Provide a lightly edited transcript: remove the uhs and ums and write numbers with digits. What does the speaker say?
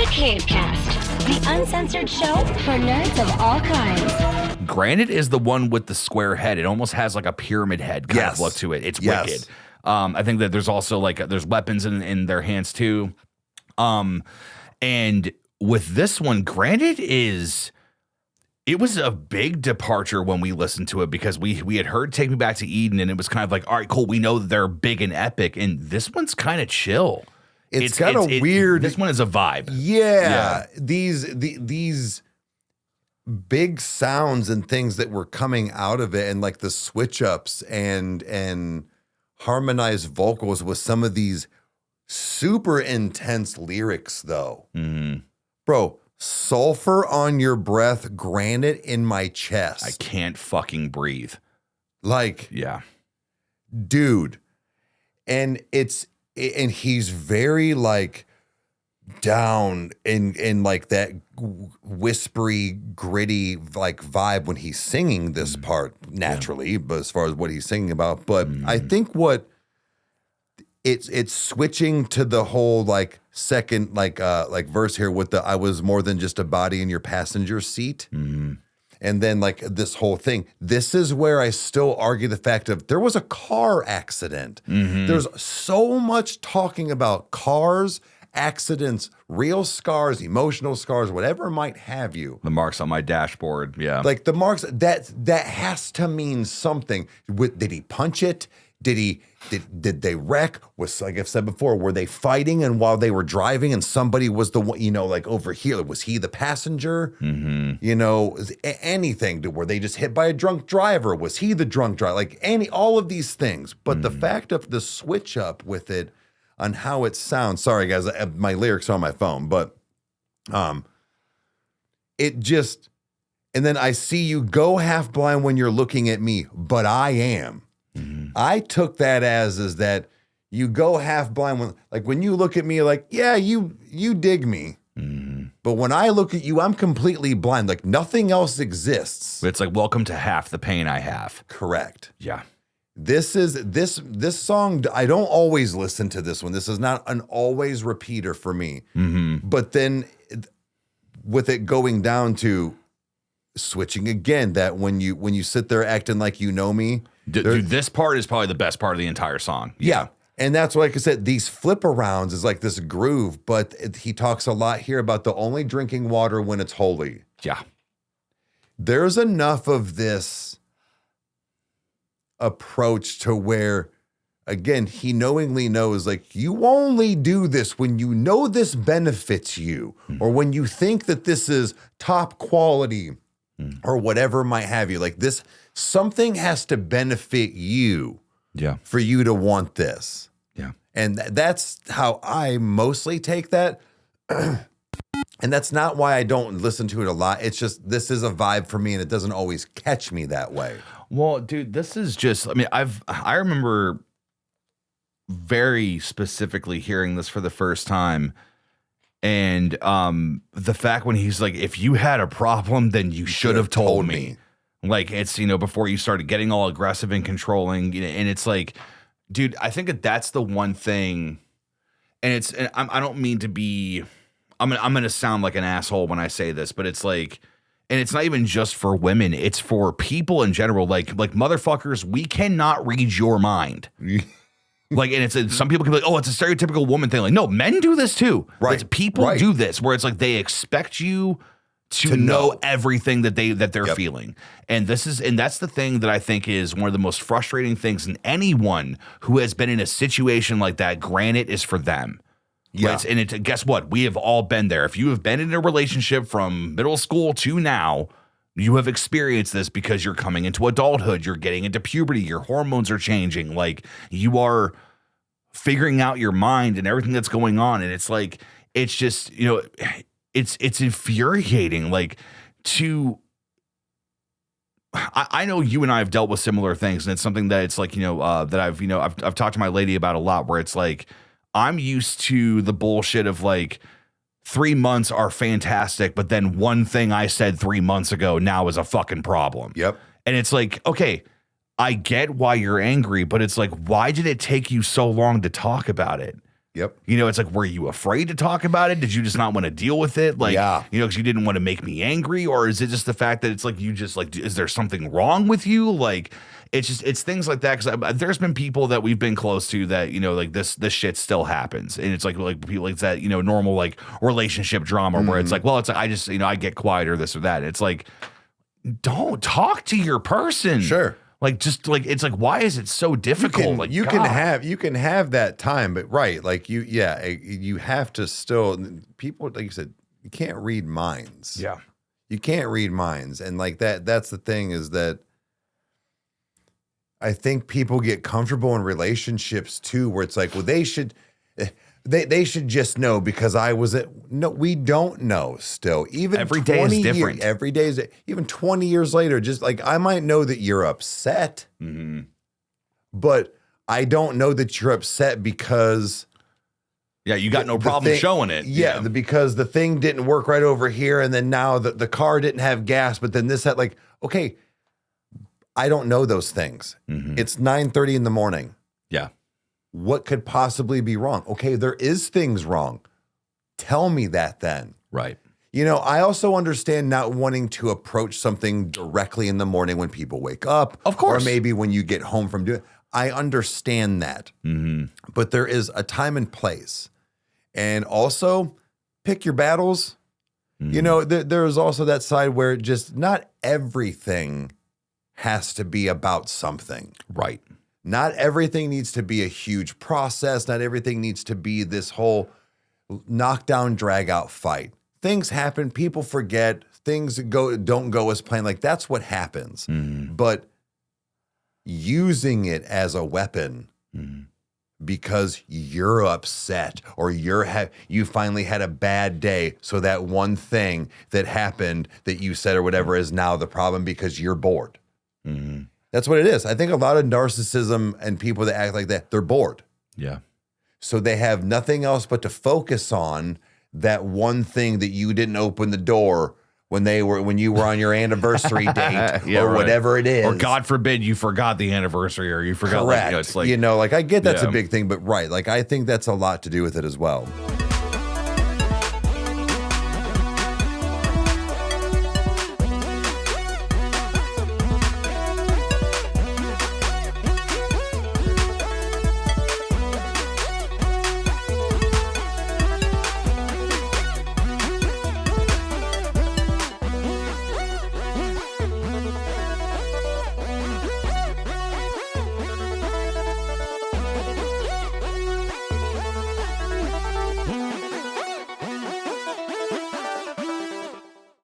Cavecast, the uncensored show for nerds of all kinds. Granite is the one with the square head. It almost has like a pyramid head kind of look to it. It's wicked. I think that there's also like there's weapons in their hands too. And with this one, Granite it was a big departure when we listened to it because we had heard Take Me Back to Eden and it was kind of like, all right, cool. We know that they're big and epic. And this one's kind of chill. It's got a weird. This one is a vibe. Yeah. These big sounds and things that were coming out of it and like the switch ups and harmonized vocals with some of these super intense lyrics though. Mm-hmm. Bro, sulfur on your breath, granite in my chest. I can't fucking breathe. Like, yeah. Dude. And he's very like down in like that whispery, gritty like vibe when he's singing this part naturally, but as far as what he's singing about. But I think what it's switching to the whole like second like verse here with the I was more than just a body in your passenger seat. And then like this whole thing, this is where I still argue the fact of there was a car accident. There's so much talking about cars, accidents, real scars, emotional scars, whatever might have you. The marks on my dashboard. Yeah. Like the marks that has to mean something. Did he punch it? Did they wreck? Was, like I've said before, were they fighting and while they were driving and somebody was the one, like over here, was he the passenger? Anything. Were they just hit by a drunk driver? Was he the drunk driver? Like all of these things. But the fact of the switch up with it on how it sounds. Sorry guys, my lyrics are on my phone, but it just, and then I see you go half blind when you're looking at me, but I am. I took that as that you go half blind when you look at me like, yeah, you dig me. But when I look at you, I'm completely blind. Like nothing else exists. It's like, welcome to half the pain I have. Correct. Yeah. This song, I don't always listen to this one. This is not an always repeater for me. But then with it going down to switching again, that when you sit there acting like you know me. Dude, this part is probably the best part of the entire song. Yeah. And that's why, like I said, these flip arounds is like this groove, but he talks a lot here about the only drinking water when it's holy. Yeah. There's enough of this approach to where, again, he knowingly knows, like, you only do this when you know this benefits you or when you think that this is top quality or whatever might have you. Like this, something has to benefit you for you to want this. Yeah. And that's how I mostly take that. And that's not why I don't listen to it a lot. It's just, this is a vibe for me and it doesn't always catch me that way. Well, dude, this is just, I mean, I remember very specifically hearing this for the first time. And the fact when he's like, if you had a problem, then you should have told me. Like it's, before you started getting all aggressive and controlling, and it's like, dude, I think that's the one thing. And I don't mean to be, I'm going to sound like an asshole when I say this, but it's like, and it's not even just for women. It's for people in general. Like motherfuckers, we cannot read your mind. Like, and some people can be like, oh, it's a stereotypical woman thing. Like, no, men do this too. Right. People do this where it's like they expect you to know everything that they're feeling. And that's the thing that I think is one of the most frustrating things in anyone who has been in a situation like that. Granite is for them. Yeah. Right? And guess what? We have all been there. If you have been in a relationship from middle school to now, you have experienced this because you're coming into adulthood, you're getting into puberty, your hormones are changing, like you are figuring out your mind and everything that's going on. And it's like, it's just, it's infuriating. Like I know you and I have dealt with similar things, and it's something that it's like, that I've talked to my lady about a lot, where it's like, I'm used to the bullshit of like, 3 months are fantastic, but then one thing I said 3 months ago now is a fucking problem. Yep. And it's like, okay, I get why you're angry, but it's like, why did it take you so long to talk about it? Yep. You know, it's like, were you afraid to talk about it? Did you just not want to deal with it? Like, Yeah. you know, because you didn't want to make me angry? Or is it just the fact that it's like, you just like, is there something wrong with you? Like, it's things like that. Because there's been people that we've been close to that, you know, like this shit still happens. And it's like people, it's that, you know, normal like relationship drama where it's like, well, it's like, I just, you know, I get quiet or this or that. It's like, don't talk to your person. Sure. Like, just like, it's like, why is it so difficult? You can have that time, but right. Like you have to still, people, like you said, you can't read minds. Yeah. You can't read minds. And like that's the thing is that I think people get comfortable in relationships too, where it's like, well, they should just know because no, we don't know still. Even every day is different. Every day is, even 20 years later, just like I might know that you're upset, but I don't know that you're upset because you got no problem showing it. Because the thing didn't work right over here, and then now the car didn't have gas, but then this had like, okay, I don't know those things. It's 9:30 in the morning. Yeah. What could possibly be wrong? Okay, there is things wrong. Tell me that then. Right. You know, I also understand not wanting to approach something directly in the morning when people wake up. Of course. Or maybe when you get home from doing it. I understand that. But there is a time and place. And also, pick your battles. You know, there is also that side where just not everything has to be about something. Right. Not everything needs to be a huge process. Not everything needs to be this whole knockdown, drag out fight. Things happen. People forget. Things don't go as planned. Like that's what happens. But using it as a weapon because you're upset or you finally had a bad day. So that one thing that happened that you said or whatever is now the problem because you're bored. That's what it is. I think a lot of narcissism and people that act like that, they're bored. Yeah. So they have nothing else but to focus on that one thing that you didn't open the door when you were on your anniversary date or whatever it is. Or God forbid you forgot the anniversary or you forgot. Correct. Like, you know, it's like, like I get that's a big thing, but right. Like I think that's a lot to do with it as well.